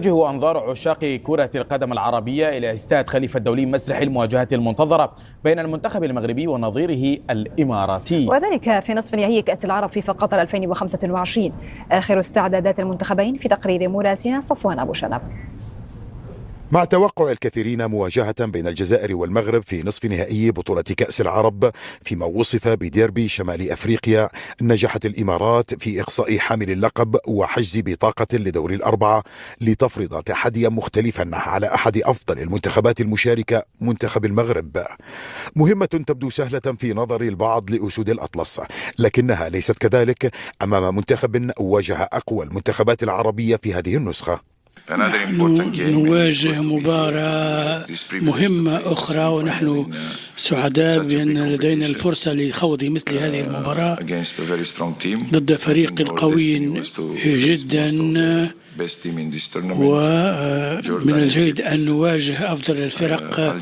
توجه أنظار عشاق كرة القدم العربية إلى استاد خليفة الدولي مسرح المواجهة المنتظرة بين المنتخب المغربي ونظيره الإماراتي، وذلك في نصف نهائي كأس العرب فيفا قطر 2025. آخر استعدادات المنتخبين في تقرير مراسلنا صفوان أبو شنب. مع توقع الكثيرين مواجهة بين الجزائر والمغرب في نصف نهائي بطولة كأس العرب فيما وصف بديربي شمال أفريقيا، نجحت الإمارات في إقصاء حامل اللقب وحجز بطاقة لدور الأربعة لتفرض تحديا مختلفا على أحد أفضل المنتخبات المشاركة منتخب المغرب. مهمة تبدو سهلة في نظر البعض لأسود الأطلس، لكنها ليست كذلك أمام منتخب واجه أقوى المنتخبات العربية في هذه النسخة. نواجه مباراة مهمة أخرى، ونحن سعداء بأن لدينا الفرصة لخوض مثل هذه المباراة ضد فريق قوي جدا، ومن الجيد أن نواجه أفضل الفرق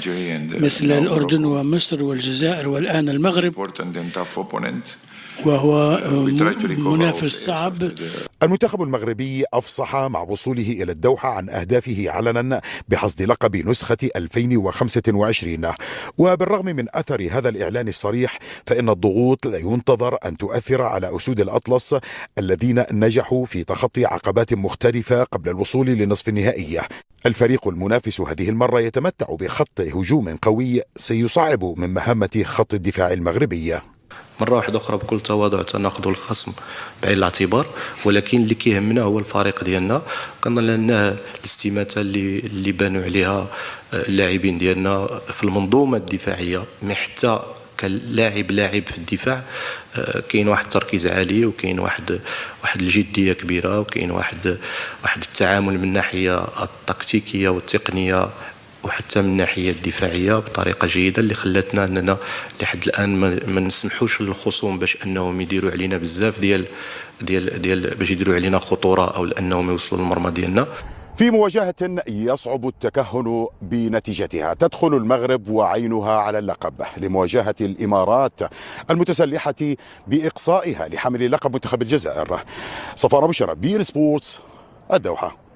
مثل الأردن ومصر والجزائر والآن المغرب، وهو منافس صعب. المنتخب المغربي أفصح مع وصوله إلى الدوحة عن أهدافه علنا بحصد لقب نسخة 2025، وبالرغم من أثر هذا الإعلان الصريح فإن الضغوط لا ينتظر أن تؤثر على أسود الأطلس الذين نجحوا في تخطي عقبات مختلفة قبل الوصول لنصف النهائي. الفريق المنافس هذه المرة يتمتع بخط هجوم قوي سيصعب من مهمة خط الدفاع المغربي. مرة واحدة أخرى بكل تواضع تناخذ الخصم بعين الاعتبار، ولكن اللي كيهمنا هو الفريق ديالنا. كنظن أن الاستماتة اللي بانوا عليها اللاعبين ديالنا في المنظومة الدفاعية، حتى لاعب في الدفاع كاين واحد التركيز عالي، وكاين واحد الجدية كبيرة، وكاين واحد التعامل من الناحية التكتيكية والتقنية وحتى من الناحيه الدفاعيه بطريقه جيده، اللي خلاتنا اننا لحد الان ما نسمحوش للخصوم باش انهم يديروا علينا بزاف ديال باش يديروا علينا خطوره او انهم يوصلوا للمرمى ديالنا. في مواجهة يصعب التكهن بنتيجتها تدخل المغرب وعينها على اللقب لمواجهة الإمارات المتسلحة بإقصائها لحامل لقب منتخب الجزائر. صفوان أبو شنب، BeIN Sports، الدوحة.